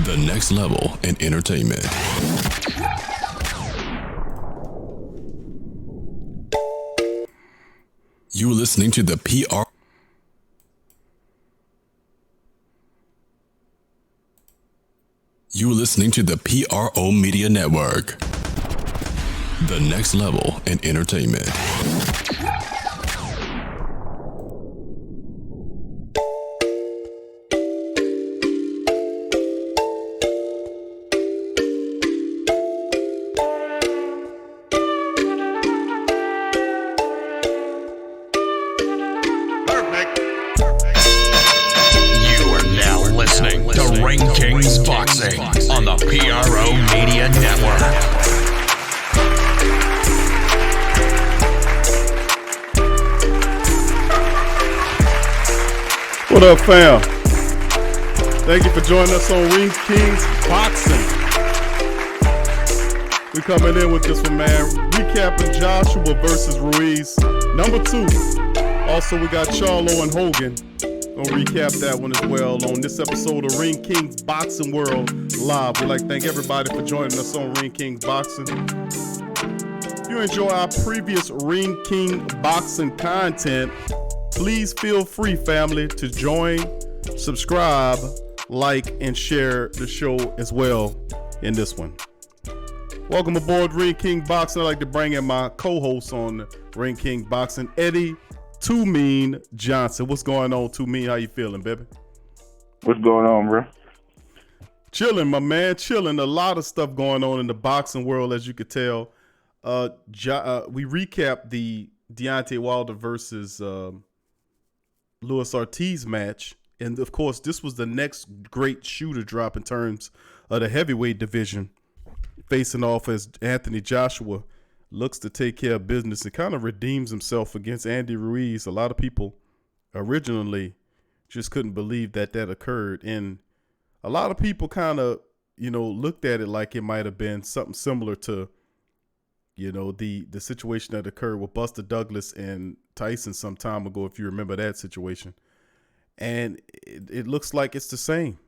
The next level in entertainment. You're listening to the PR. You're listening to the PRO Media Network. The next level in entertainment. On the PRO Media Network. What up, fam? Thank you for joining us on Ring Kings Boxing. We coming in with this one, man. Recapping Joshua versus Ruiz. Number 2. Also, we got Charlo and Hogan. Gonna recap that one as well on this episode of Ring Kings Boxing World Live. We'd like to thank everybody for joining us on Ring Kings Boxing. If you enjoy our previous Ring King Boxing content, please feel free, family, to join, subscribe, like, and share the show as well in this one. Welcome aboard Ring King Boxing. I'd like to bring in my co-host on Ring King Boxing, Eddie Too Mean Johnson. What's going on, Too Mean? How you feeling, baby? What's going on, bro? Chilling, my man. Chilling. A lot of stuff going on in the boxing world, as you could tell. We recapped the Deontay Wilder versus Luis Ortiz match. And, of course, this was the next great shooter drop in terms of the heavyweight division, facing off as Anthony Joshua looks to take care of business and kind of redeems himself against Andy Ruiz. A lot of people originally just couldn't believe that occurred. And a lot of people kind of, looked at it like it might have been something similar to, the situation that occurred with Buster Douglas and Tyson some time ago, if you remember that situation. And it looks like it's the same.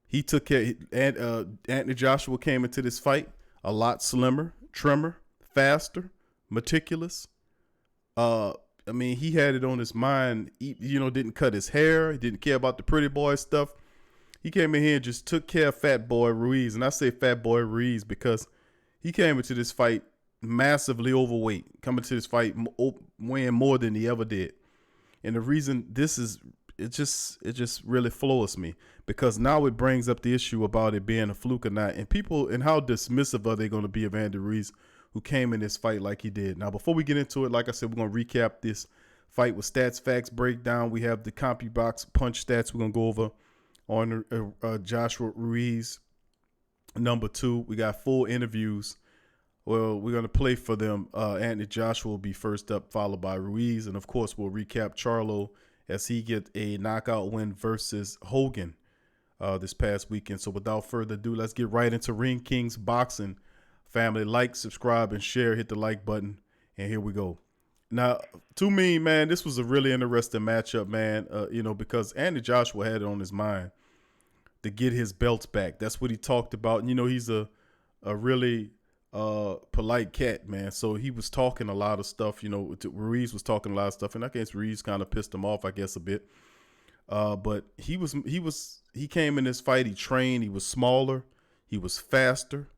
He took care, and Anthony Joshua came into this fight a lot slimmer, trimmer, faster, meticulous. He had it on his mind. He, didn't cut his hair. He didn't care about the pretty boy stuff. He came in here and just took care of Fat Boy Ruiz. And I say Fat Boy Ruiz because he came into this fight massively overweight, coming to this fight weighing more than he ever did. And the reason this is, it just really floors me, because now it brings up the issue about it being a fluke or not, and people, and how dismissive are they going to be of Andy Ruiz, who came in this fight like he did. Now, before we get into it, like I said, we're going to recap this fight with stats, facts, breakdown. We have the CompuBox punch stats we're going to go over on Joshua Ruiz. Number 2, we got full interviews. Well, we're going to play for them. Anthony Joshua will be first up, followed by Ruiz. And, of course, we'll recap Charlo as he gets a knockout win versus Hogan this past weekend. So without further ado, let's get right into Ring Kings Boxing. Family, like, subscribe, and share. Hit the like button, and here we go. Now, to me, man, this was a really interesting matchup, man, because Andy Joshua had it on his mind to get his belts back. That's what he talked about. And, he's a really polite cat, man. So he was talking a lot of stuff, Ruiz was talking a lot of stuff, and I guess Ruiz kind of pissed him off, I guess, a bit. But he came in this fight, he trained, he was smaller, he was faster,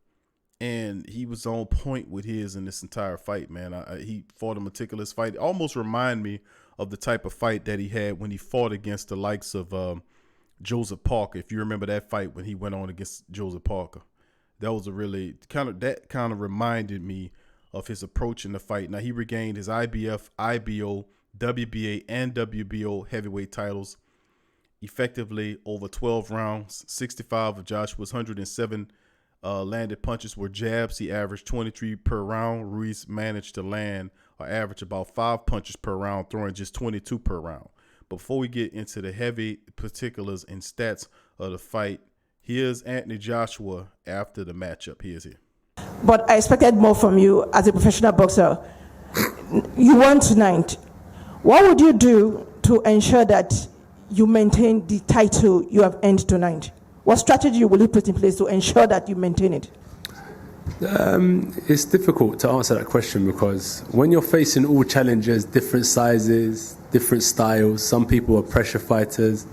and he was on point with his in this entire fight, man. He fought a meticulous fight. It almost remind me of the type of fight that he had when he fought against the likes of Joseph Parker. If you remember that fight when he went on against Joseph Parker, that was a really kind of reminded me of his approach in the fight. Now, he regained his IBF, IBO, WBA, and WBO heavyweight titles effectively over 12 rounds. 65 of Joshua's 107 landed punches were jabs. He averaged 23 per round. Ruiz managed to land or average about 5 punches per round, throwing just 22 per round. Before we get into the heavy particulars and stats of the fight, here's Anthony Joshua after the matchup. Here's here. But I expected more from you as a professional boxer. You won tonight. What would you do to ensure that you maintain the title you have earned tonight? What strategy will you put in place to ensure that you maintain it? It's difficult to answer that question because when you're facing all challengers, different sizes, different styles, some people are pressure fighters,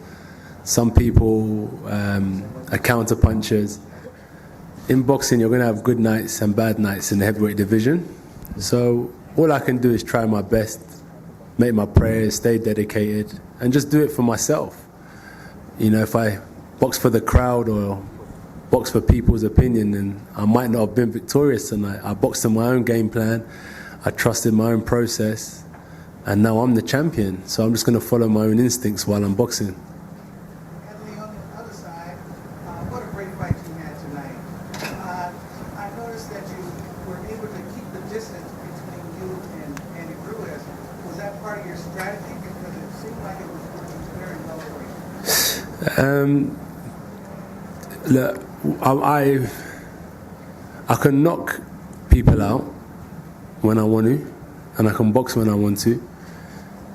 some people are counter punchers. In boxing, you're going to have good nights and bad nights in the heavyweight division. So all I can do is try my best, make my prayers, stay dedicated, and just do it for myself. You know, if I box for the crowd or box for people's opinion, then I might not have been victorious tonight. I boxed in my own game plan, I trusted my own process, and now I'm the champion. So I'm just going to follow my own instincts while I'm boxing. Anthony, on the other side, what a great fight you had tonight. I noticed that you were able to keep the distance between you and Andy Ruiz. Was that part of your strategy? Because it seemed like it was working very well for you. Look, I can knock people out when I want to, and I can box when I want to.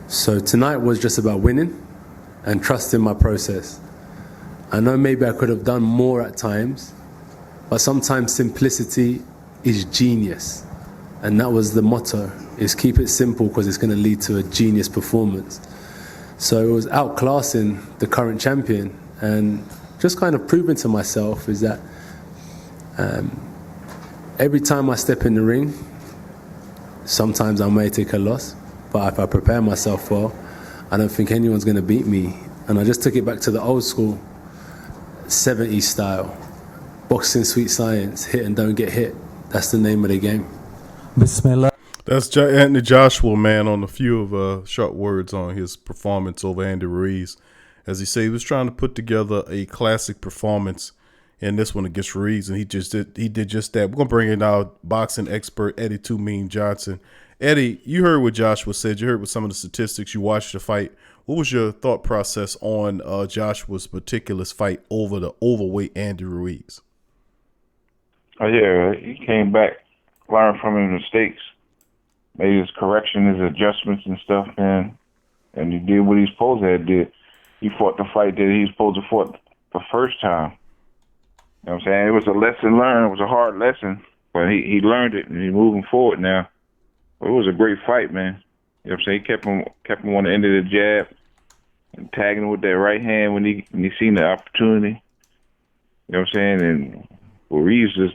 So tonight was just about winning and trusting my process. I know maybe I could have done more at times, but sometimes simplicity is genius. And that was the motto, is keep it simple because it's going to lead to a genius performance. So it was outclassing the current champion and just kind of proving to myself is that every time I step in the ring, sometimes I may take a loss, but if I prepare myself well, I don't think anyone's going to beat me. And I just took it back to the old school 70s style. Boxing, sweet science, hit and don't get hit. That's the name of the game. Bismillah. That's Anthony Joshua, man, on a few of short words on his performance over Andy Ruiz. As he said, he was trying to put together a classic performance in this one against Ruiz, and he did just that. We're gonna bring in our boxing expert Eddie Too Mean Johnson. Eddie, you heard what Joshua said. You heard what some of the statistics. You watched the fight. What was your thought process on Joshua's meticulous fight over the overweight Andy Ruiz? Oh yeah, he came back, learned from his mistakes, made his correction, his adjustments and stuff, and he did what he's supposed to have did. He fought the fight that he was supposed to fought the first time. You know what I'm saying? It was a lesson learned. It was a hard lesson, but he learned it, and he's moving forward now. But it was a great fight, man. You know what I'm saying? He kept him on the end of the jab and tagging him with that right hand when he seen the opportunity. You know what I'm saying? And Ruiz was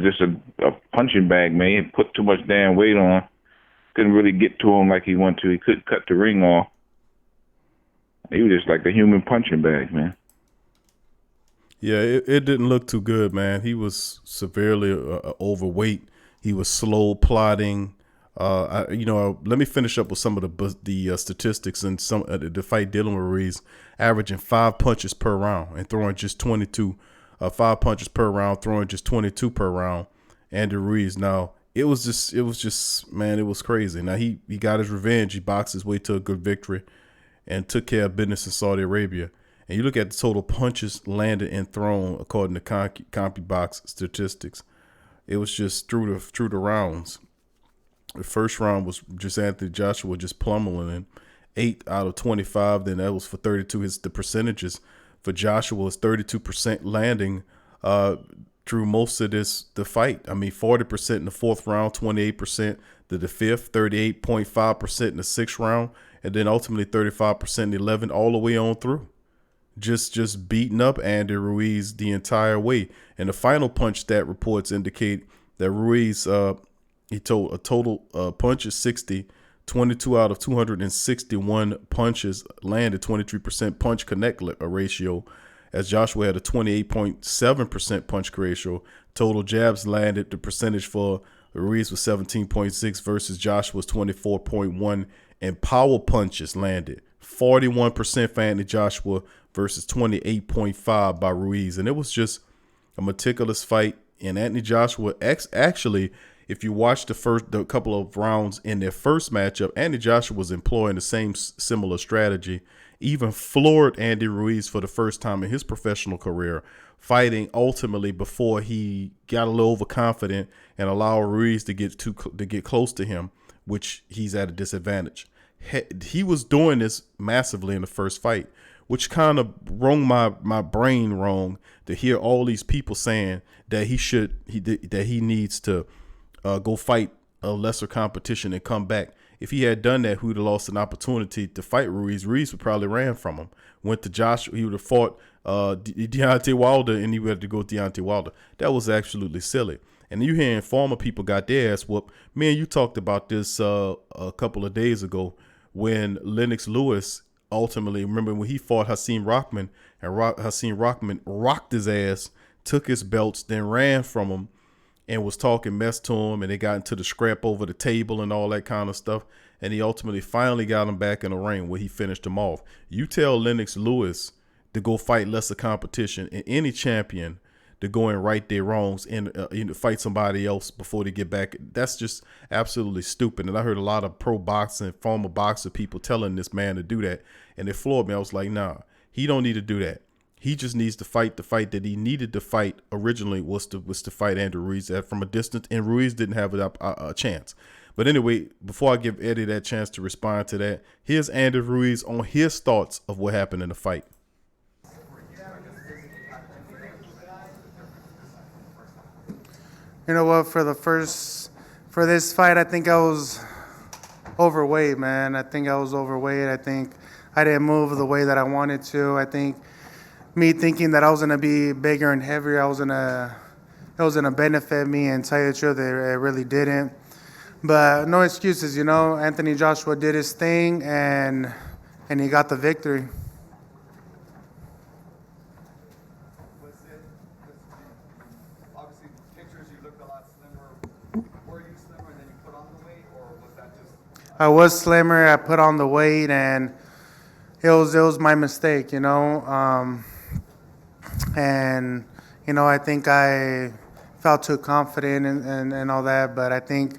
just a punching bag, man. He put too much damn weight on. Couldn't really get to him like he wanted to. He couldn't cut the ring off. He was just like a human punching bag, man. Yeah, it didn't look too good, man. He was severely overweight. He was slow plotting. Let me finish up with some of the statistics and some the fight dealing with Ruiz, averaging 5 punches per round and throwing just 22. 5 punches per round, throwing just 22 per round. Andy Ruiz. Now it was just man, it was crazy. Now he got his revenge. He boxed his way to a good victory and took care of business in Saudi Arabia. And you look at the total punches landed and thrown according to CompuBox statistics. It was just through the rounds. The first round was just Anthony Joshua just pummeling 8 out of 25. Then that was for 32. The percentages for Joshua was 32% landing through most of the fight. I mean, 40% in the fourth round, 28% to the fifth, 38.5% in the sixth round, and then ultimately 35% in the 11th, all the way on through. Just beating up Andy Ruiz the entire way. And the final punch stat reports indicate that Ruiz, he told a total punches 60, 22 out of 261 punches landed, 23% punch connect ratio, as Joshua had a 28.7% punch ratio. Total jabs landed, the percentage for Ruiz was 17.6 versus Joshua's 24.1, and power punches landed 41% for Anthony Joshua versus 28.5 by Ruiz. And it was just a meticulous fight. And Anthony Joshua, actually, if you watch the couple of rounds in their first matchup, Anthony Joshua was employing the same similar strategy, even floored Andy Ruiz for the first time in his professional career, fighting ultimately before he got a little overconfident and allowed Ruiz to get close to him, which he's at a disadvantage. He was doing this massively in the first fight which kind of wrung my brain wrong to hear all these people saying that he needs to go fight a lesser competition and come back. If he had done that, he would have lost an opportunity to fight Ruiz. Ruiz would probably ran from him. Went to Joshua. He would have fought Deontay Wilder, and he would have to go with Deontay Wilder. That was absolutely silly. And you hearing former people got their ass whooped. Man, you talked about this a couple of days ago when Lennox Lewis ultimately, remember when he fought Hakeem Rockman, and Hakeem Rockman rocked his ass, took his belts, then ran from him and was talking mess to him, and they got into the scrap over the table and all that kind of stuff. And he ultimately finally got him back in the ring where he finished him off. You tell Lennox Lewis to go fight lesser competition and any champion to go and right their wrongs and fight somebody else before they get back. That's just absolutely stupid. And I heard a lot of pro boxing, former boxer people telling this man to do that, and it floored me. I was like, nah, he don't need to do that. He just needs to fight the fight that he needed to fight originally was to fight Andrew Ruiz from a distance, and Ruiz didn't have a chance. But anyway, before I give Eddie that chance to respond to that, here's Andrew Ruiz on his thoughts of what happened in the fight. You know what? For this fight, I think I was overweight, man. I think I was overweight. I think I didn't move the way that I wanted to. I think me thinking that I was gonna be bigger and heavier, it was gonna benefit me, and tell you the truth, it really didn't. But no excuses, you know. Anthony Joshua did his thing, and he got the victory. Obviously, pictures you looked a lot slimmer. Were you slimmer and then you put on the weight, or was that just? I was slimmer. I put on the weight, and it was my mistake, you know. And you know, I think I felt too confident and all that, but I think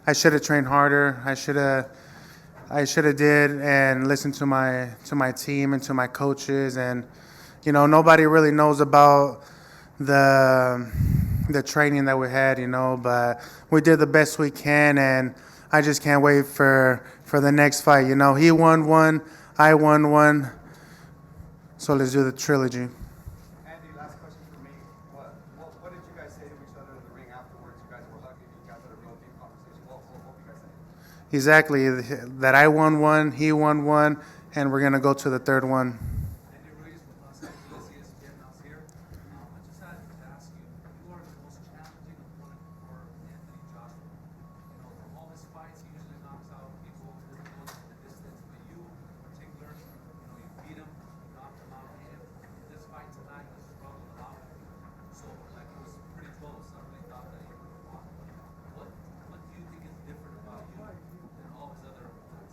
I should have trained harder. I should have did and listened to my team and to my coaches, and you know, nobody really knows about the training that we had, you know, but we did the best we can, and I just can't wait for the next fight. You know, he won one, I won one, so let's do the trilogy. Andy, last question for me. What did you guys say to each other in the ring afterwards? You guys were hugging, you guys had a real deep conversation. What did you guys say? Exactly, that I won one, he won one, and we're gonna go to the third one. Andy Ruiz with Los Angeles, ESPN House here. I just had to ask you, you are the most challenging opponent for Anthony Joshua. You know, from all his fights, he usually knocks out people who goes the distance, but you in particular, you know, you beat him, you knocked him out, and this fight tonight was struggled a lot. So, like, it was pretty close. I really thought that you would have won. What do you think is different about you than all his other opponents?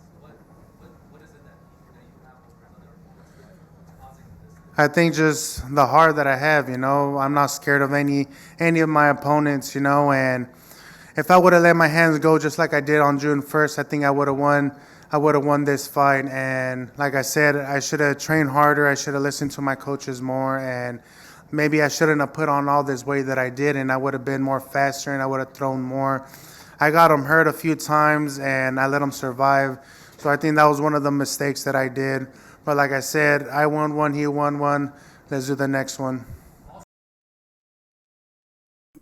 What is it that you have over his other opponents that's causing this? I think just the heart that I have, you know. I'm not scared of any of my opponents, you know, and if I would have let my hands go just like I did on June 1st, I think I would have won this fight. And like I said, I should have trained harder. I should have listened to my coaches more, and maybe I shouldn't have put on all this weight that I did, and I would have been more faster, and I would have thrown more. I got him hurt a few times, and I let him survive. So I think that was one of the mistakes that I did. But like I said, I won one, he won one. Let's do the next one.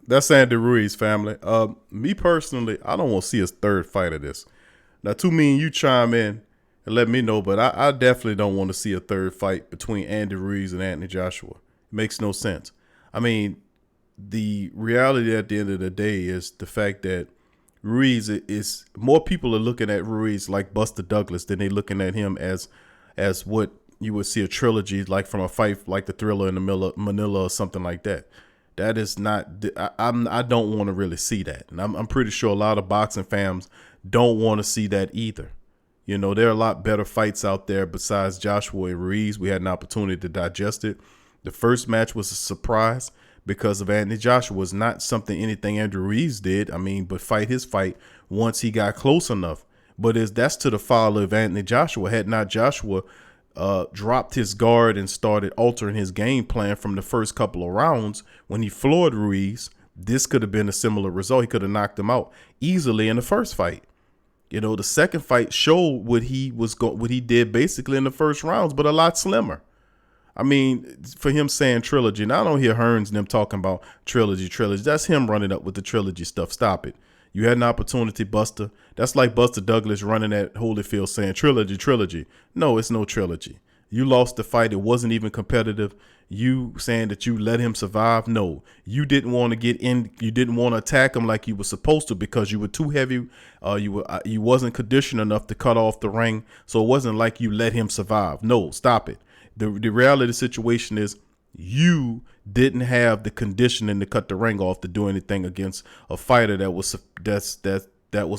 That's Andy Ruiz, family. Me personally, I don't want to see his third fight of this. Now, to me and you chime in and let me know, but I definitely don't want to see a third fight between Andy Ruiz and Anthony Joshua. It makes no sense. I mean, the reality at the end of the day is the fact that Ruiz is more people are looking at Ruiz like Buster Douglas than they looking at him as what you would see a trilogy like from a fight like the Thriller in the Manila or something like that. That is not. I don't want to really see that, and I'm pretty sure a lot of boxing fans don't want to see that either. You know, there are a lot better fights out there besides Joshua and Ruiz. We had an opportunity to digest it. The first match was a surprise because of Anthony Joshua. It was not anything Andrew Ruiz did. I mean, but fight his fight once he got close enough. But that's to the follow of Anthony Joshua. Had not Joshua dropped his guard and started altering his game plan from the first couple of rounds when he floored Ruiz, this could have been a similar result. He could have knocked him out easily in the first fight. You know, the second fight showed what he did basically in the first rounds, but a lot slimmer. I mean, for him saying trilogy, and I don't hear Hearns and them talking about trilogy. That's him running up with the trilogy stuff. Stop it. You had an opportunity, Buster. That's like Buster Douglas running at Holyfield saying trilogy. No, it's no trilogy. You lost the fight. It wasn't even competitive. You saying that you let him survive. No, you didn't want to get in. You didn't want to attack him like you were supposed to because you were too heavy. You wasn't conditioned enough to cut off the ring. So it wasn't like you let him survive. No, stop it. The reality of the situation is you didn't have the conditioning to cut the ring off to do anything against a fighter that was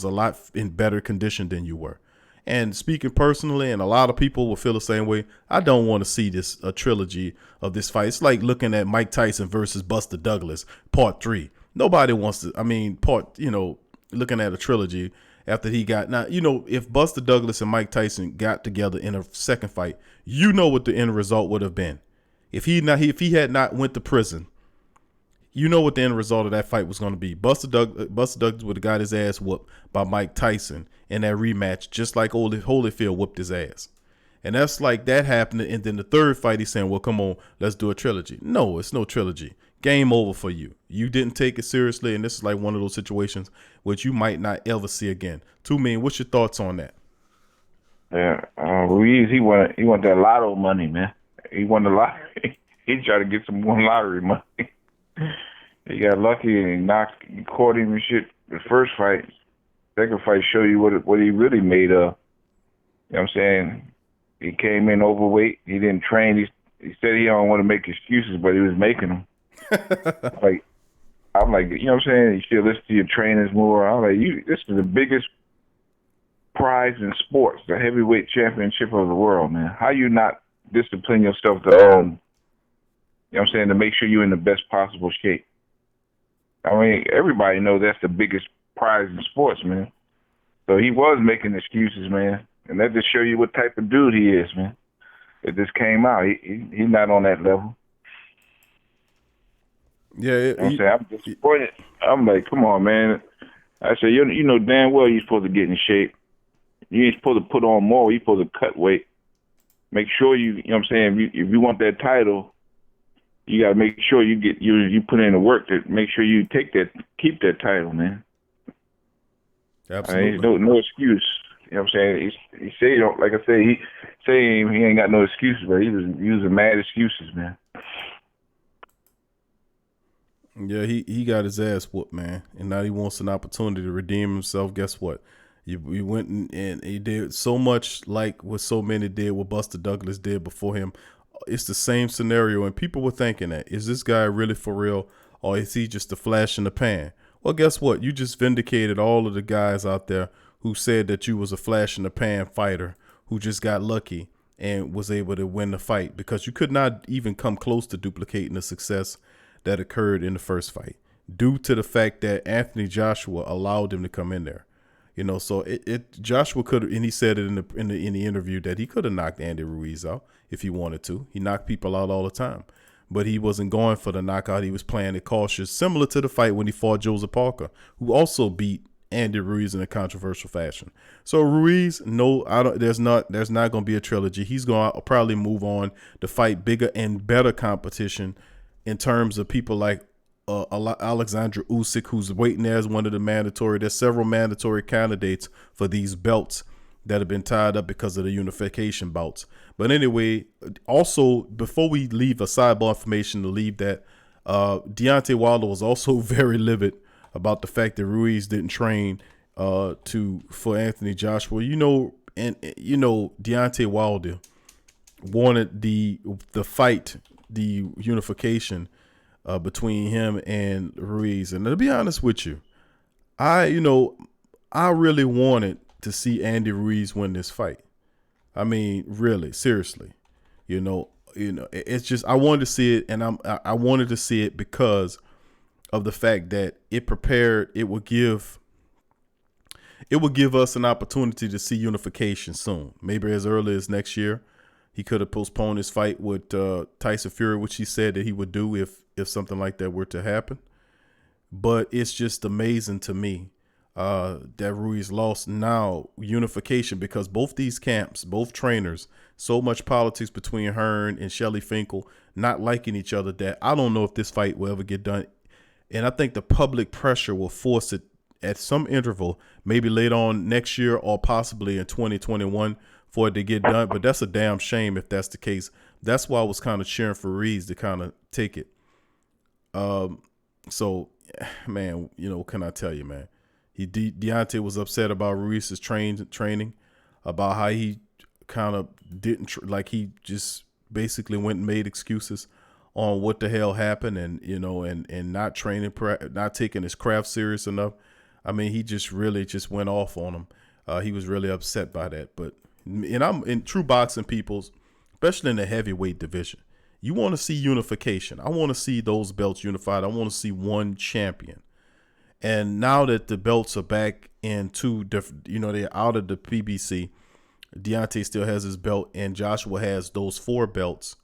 a lot in better condition than you were. And speaking personally, and a lot of people will feel the same way, I don't want to see a trilogy of this fight. It's like looking at Mike Tyson versus Buster Douglas, part 3. Nobody wants to, looking at a trilogy after he got, now, if Buster Douglas and Mike Tyson got together in a second fight, what the end result would have been. If he had not went to prison, what the end result of that fight was going to be. Buster Douglas would have got his ass whooped by Mike Tyson in that rematch, just like Holyfield whooped his ass. And that's like that happened. And then the third fight, he's saying, well, come on, let's do a trilogy. No, it's no trilogy. Game over for you. You didn't take it seriously. And this is like one of those situations which you might not ever see again. Two-Man, what's your thoughts on that? Yeah, Ruiz, he want that lotto money, man. He won the lottery. He tried to get some more lottery money. He got lucky and caught him and shit. The first fight, second fight, show you what he really made of. You know what I'm saying? He came in overweight. He didn't train. He said he don't want to make excuses, but he was making them. I'm like, you know what I'm saying? You should listen to your trainers more. I'm like, this is the biggest prize in sports, the heavyweight championship of the world, man. How you not discipline yourself to you know what I'm saying, to make sure you're in the best possible shape? I mean, everybody knows that's the biggest prize in sports, man. So he was making excuses, man. And that just show you what type of dude he is, man. It just came out. He's not on that level. Yeah, you know what I'm saying? I'm disappointed. I'm like, come on, man. I said, you know damn well you're supposed to get in shape. You ain't supposed to put on more. You're supposed to cut weight. Make sure you know what I'm saying, if you want that title, you got to make sure you put in the work to make sure you keep that title, man. Absolutely. No excuse. You know what I'm saying? He say, like I say, he say he ain't got no excuses, but he was using mad excuses, man. Yeah, he got his ass whooped, man, and now he wants an opportunity to redeem himself. Guess what? He went and he did so much like what so many did, what Buster Douglas did before him. It's the same scenario, and people were thinking that, is this guy really for real, or is he just a flash in the pan? Well, guess what? You just vindicated all of the guys out there who said that you was a flash in the pan fighter who just got lucky and was able to win the fight, because you could not even come close to duplicating the success that occurred in the first fight due to the fact that Anthony Joshua allowed him to come in there. So Joshua could, and he said it in the interview that he could have knocked Andy Ruiz out if he wanted to. He knocked people out all the time, but he wasn't going for the knockout. He was playing it cautious, similar to the fight when he fought Joseph Parker, who also beat Andy Ruiz in a controversial fashion. So Ruiz, no, there's not going to be a trilogy. He's going to probably move on to fight bigger and better competition in terms of people like Alexander Usyk, who's waiting there as one of the mandatory. There's several mandatory candidates for these belts that have been tied up because of the unification bouts. But anyway, also, before we leave a sidebar information to leave that, Deontay Wilder was also very livid about the fact that Ruiz didn't train for Anthony Joshua. Deontay Wilder wanted the fight, the unification between him and Ruiz. And to be honest with you, I really wanted to see Andy Ruiz win this fight. I mean, really, seriously, it's just, I wanted to see it, and I wanted to see it because of the fact that it would give us an opportunity to see unification soon, maybe as early as next year. He could have postponed his fight with Tyson Fury, which he said that he would do if something like that were to happen. But it's just amazing to me that Ruiz lost. Now unification, because both these camps, both trainers, so much politics between Hearn and Shelly Finkel, not liking each other, that I don't know if this fight will ever get done. And I think the public pressure will force it at some interval, maybe later on next year or possibly in 2021 for it to get done. But that's a damn shame if that's the case. That's why I was kind of cheering for Ruiz to kind of take it. So, man, you know, what can I tell you, man? Deontay was upset about Ruiz's training, about how he kind of didn't like he just basically went and made excuses on what the hell happened, and you know, and not training, not taking his craft serious enough. I mean, he just really just went off on him. He was really upset by that. But and I'm in true boxing peoples, especially in the heavyweight division. You want to see unification. I want to see those belts unified. I want to see one champion. And now that the belts are back in two different, you know, they're out of the PBC, Deontay still has his belt and Joshua has those 4 belts.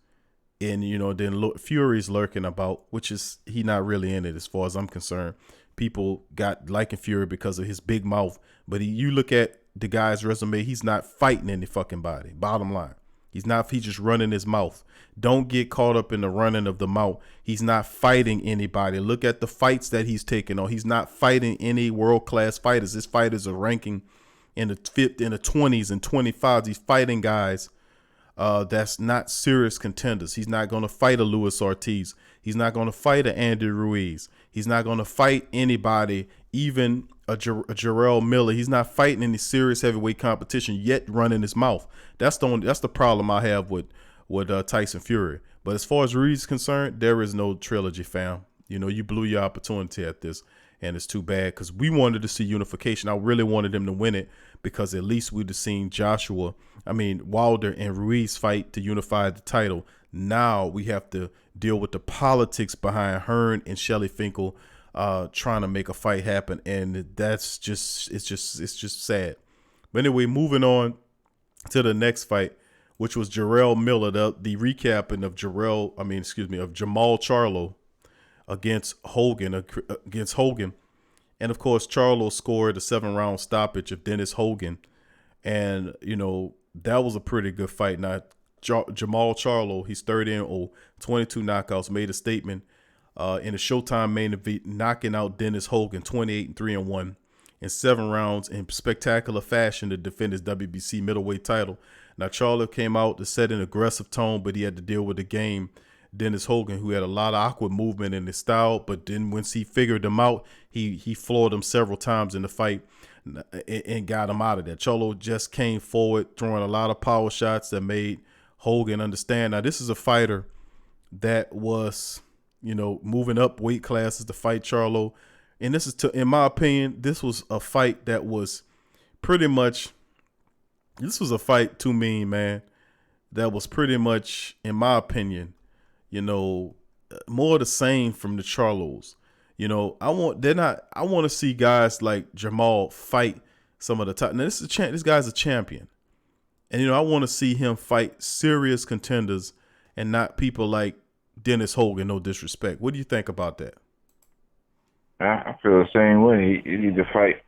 And, you know, then Fury's lurking about, which is he not really in it as far as I'm concerned. People got liking Fury because of his big mouth. But you look at the guy's resume, he's not fighting any fucking body. Bottom line. He's just running his mouth. Don't get caught up in the running of the mouth. He's not fighting anybody. Look at the fights that he's taking on. He's not fighting any world-class fighters. His fighters are ranking in the 20s and 25s. He's fighting guys that's not serious contenders. He's not going to fight a Luis Ortiz. He's not going to fight a Andy Ruiz. He's not going to fight anybody, even a Jarrell Miller. He's not fighting any serious heavyweight competition yet, running his mouth. That's the problem I have with Tyson Fury. But as far as Ruiz is concerned, there is no trilogy, fam. You know, you blew your opportunity at this, and it's too bad because we wanted to see unification. I really wanted him to win it because at least we'd have seen Wilder and Ruiz fight to unify the title. Now we have to deal with the politics behind Hearn and Shelly Finkel trying to make a fight happen, and it's just sad. But anyway, moving on to the next fight, which was Jarrell Miller, the recapping of Jamal Charlo against Hogan. And of course, Charlo scored a 7-round stoppage of Dennis Hogan. And, you know, that was a pretty good fight. Now, Jamal Charlo, he's 30-0, 22 knockouts, made a statement in a Showtime main event, knocking out Dennis Hogan 28-3-1 in 7 rounds in spectacular fashion to defend his WBC middleweight title. Now, Charlo came out to set an aggressive tone, but he had to deal with the game Dennis Hogan, who had a lot of awkward movement in his style, but then once he figured him out, he floored him several times in the fight and got him out of there. Charlo just came forward, throwing a lot of power shots that made Hogan understand. Now, this is a fighter that was, you know, moving up weight classes to fight Charlo. And this is, in my opinion, this was a fight that was pretty much, this was a fight to me, man, that was pretty much, in my opinion, you know, more the same from the Charlos. You know, I want to see guys like Jamal fight some of the top. Now, this guy's a champion. And, you know, I want to see him fight serious contenders and not people like Dennis Hogan, no disrespect. What do you think about that? I feel the same way. He need to fight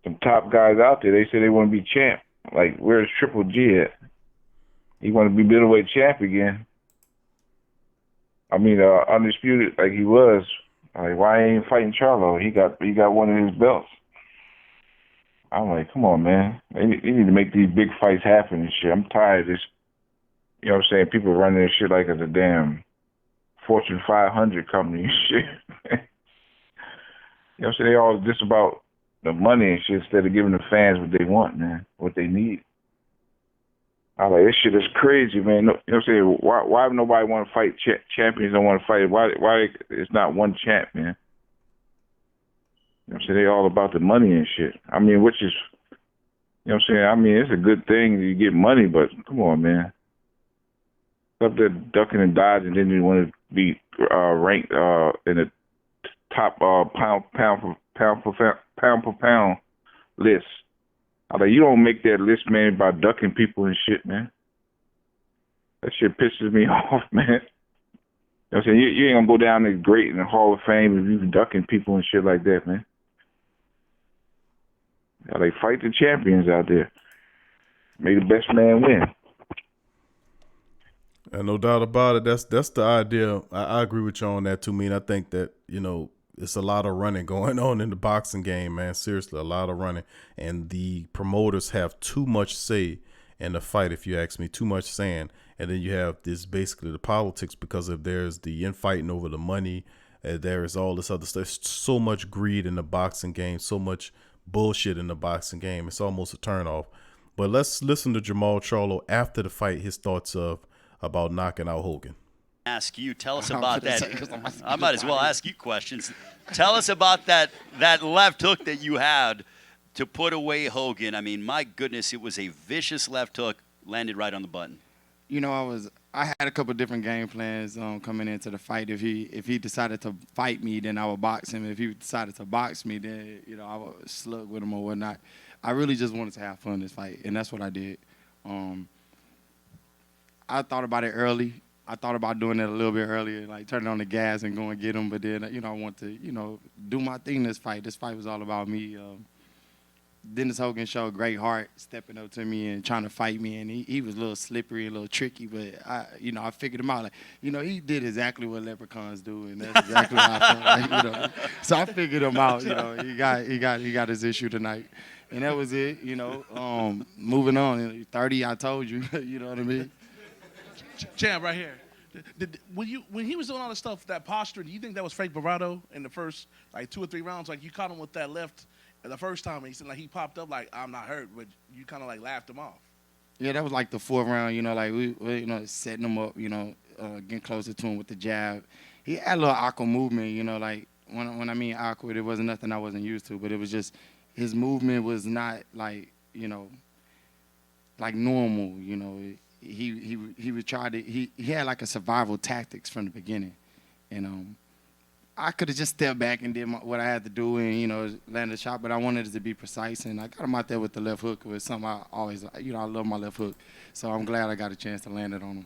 some top guys out there. They say they want to be champ. Like, where's Triple G at? He want to be middleweight champ again. I mean, undisputed like he was. Like, why ain't he fighting Charlo? He got one of his belts. I'm like, come on, man. They need to make these big fights happen and shit. I'm tired of this. You know what I'm saying? People running this shit like it's a damn Fortune 500 company and shit. You know what I'm saying? They all just about the money and shit instead of giving the fans what they want, man, what they need. I like, this shit is crazy, man. You know what I'm saying? Why nobody want to fight champions? Don't want to fight? Why it's not one champ, man? You know what I'm saying? They all about the money and shit. I mean, which is, you know what I'm saying? I mean, it's a good thing you get money, but come on, man. Up there ducking and dodging, then you want to be ranked in the top pound for pound list. I like, you don't make that list, man, by ducking people and shit, man. That shit pisses me off, man. You know what I'm saying? You ain't gonna go down as great in the Hall of Fame if you ducking people and shit like that, man. They fight the champions out there. May the best man win. And no doubt about it. That's the idea. I agree with you on that too, man. I think that, it's a lot of running going on in the boxing game, man. Seriously, a lot of running. And the promoters have too much say in the fight, if you ask me, too much saying. And then you have this basically the politics, because if there's the infighting over the money, there is all this other stuff. There's so much greed in the boxing game, so much bullshit in the boxing game. It's almost a turnoff. But let's listen to Jermall Charlo after the fight, his thoughts about knocking out Hogan. Ask you, tell us about that. I might as well ask you questions. Tell us about that left hook that you had to put away Hogan. I mean, my goodness, it was a vicious left hook, landed right on the button. I had a couple of different game plans coming into the fight. If he decided to fight me, then I would box him. If he decided to box me, then I would slug with him or whatnot. I really just wanted to have fun in this fight, and that's what I did. I thought about it early. I thought about doing it a little bit earlier, like turning on the gas and going and get him. But then, I want to, do my thing this fight. This fight was all about me. Dennis Hogan showed great heart, stepping up to me and trying to fight me. And he was a little slippery, a little tricky, but I figured him out. Like, he did exactly what leprechauns do, and that's exactly what I felt like, So I figured him out. He got his issue tonight, and that was it. Moving on. 30, I told you. You know what I mean? Champ, right here. When he was doing all this stuff, that posture, do you think that was fake bravado in the first 2 or 3 rounds? Like you caught him with that left the first time, and he said he popped up like I'm not hurt, but you kind of laughed him off. Yeah, that was like the 4th round. We setting him up. Getting closer to him with the jab. He had a little awkward movement. When I mean awkward, it wasn't nothing I wasn't used to, but it was just his movement was not like normal. He would try to he had like a survival tactics from the beginning, and I could have just stepped back and did what I had to do and land a shot, but I wanted it to be precise, and I got him out there with the left hook. It was something I always I love my left hook, so I'm glad I got a chance to land it on him.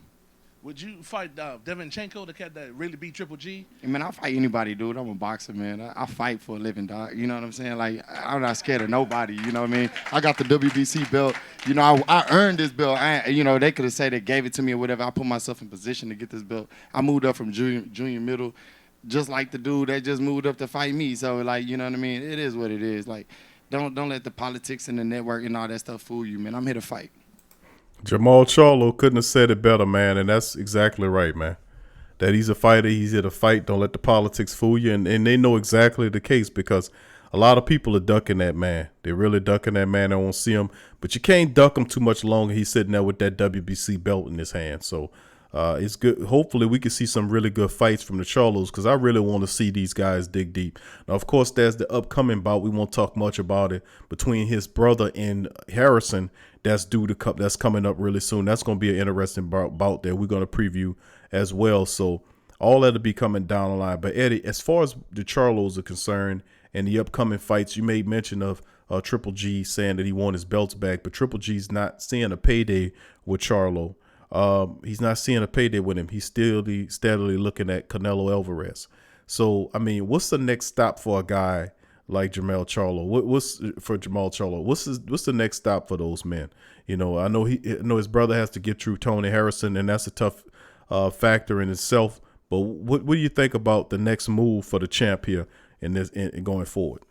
Would you fight Devinchenko, the cat that really beat Triple G? Man, I'll fight anybody, dude. I'm a boxer, man. I fight for a living, dog. You know what I'm saying? Like, I'm not scared of nobody, you know what I mean? I got the WBC belt. I earned this belt. They could have said they gave it to me or whatever. I put myself in position to get this belt. I moved up from junior middle, just like the dude that just moved up to fight me. So, you know what I mean? It is what it is. Like, don't let the politics and the network and all that stuff fool you, man. I'm here to fight. Jermall Charlo couldn't have said it better, man, and that's exactly right, man. That he's a fighter, he's here to fight. Don't let the politics fool you, and they know exactly the case, because a lot of people are ducking that man. They're really ducking that man. They won't see him, but you can't duck him too much longer. He's sitting there with that WBC belt in his hand, so it's good. Hopefully, we can see some really good fights from the Charlos, because I really want to see these guys dig deep. Now, of course, there's the upcoming bout. We won't talk much about it, between his brother and Harrison. That's that's coming up really soon. That's going to be an interesting bout that we're going to preview as well. So all that'll be coming down the line. But Eddie, as far as the Charlos are concerned and the upcoming fights, you made mention of Triple G saying that he won his belts back, but Triple G's not seeing a payday with Charlo. He's not seeing a payday with him. He's still steadily looking at Canelo Alvarez. So, I mean, what's the next stop for a guy like Jermall Charlo? What's for Jermall Charlo? What's the next stop for those men? I know his brother has to get through Tony Harrison, and that's a tough factor in itself. But what do you think about the next move for the champ here in going forward?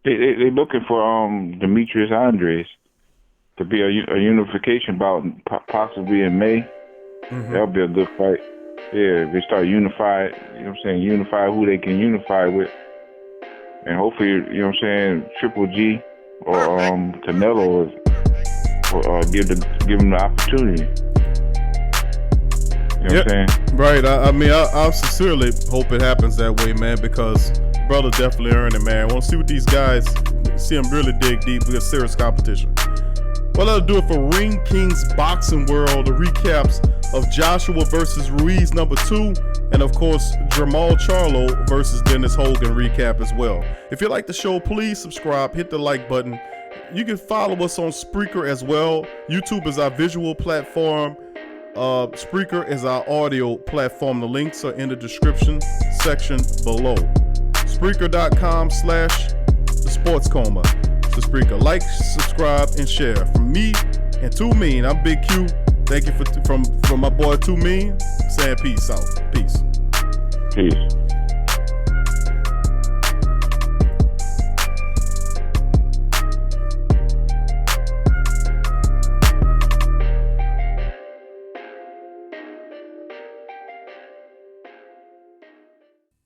They looking for Demetrius Andres to be a unification bout, possibly in May. Mm-hmm. That'll be a good fight. Yeah, if they start unified, unify who they can unify with. And hopefully, Triple G or Canelo will give him the opportunity. You know what I'm saying? Right. I sincerely hope it happens that way, man, because brother definitely earned it, man. I want to see what these guys, see them really dig deep. We got serious competition. Well, that'll do it for Ring Kings Boxing World, the recaps of Joshua versus Ruiz #2, and of course, Jermall Charlo versus Dennis Hogan recap as well. If you like the show, please subscribe, hit the like button. You can follow us on Spreaker as well. YouTube is our visual platform. Spreaker is our audio platform. The links are in the description section below. Spreaker.com/The Sports Coma. to Spreaker. Like, subscribe, and share. From me and Too Mean, I'm Big Q. Thank you from my boy Too Mean. Saying peace out. Peace. Peace.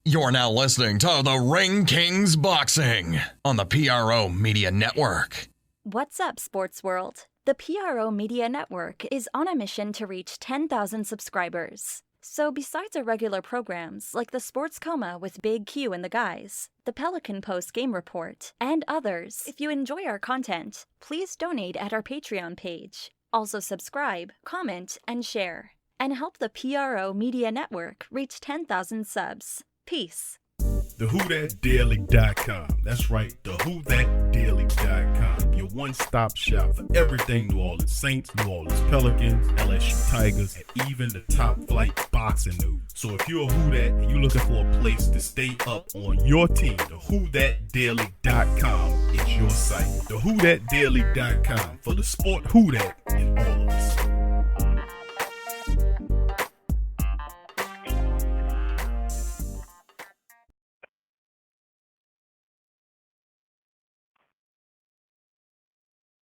You're now listening to the Ring Kings Boxing on the PRO Media Network. What's up, sports world? The PRO Media Network is on a mission to reach 10,000 subscribers. So besides our regular programs like the Sports Coma with Big Q and the guys, the Pelican Post Game Report, and others, if you enjoy our content, please donate at our Patreon page. Also subscribe, comment, and share. And help the PRO Media Network reach 10,000 subs. Peace. TheWhoThatDaily.com. That's right, TheWhoThatDaily.com. Your one-stop shop for everything New Orleans Saints, New Orleans Pelicans, LSU Tigers, and even the top-flight boxing news. So if you're a Who That and you're looking for a place to stay up on your team, TheWhoThatDaily.com is your site. TheWhoThatDaily.com for the sport Who That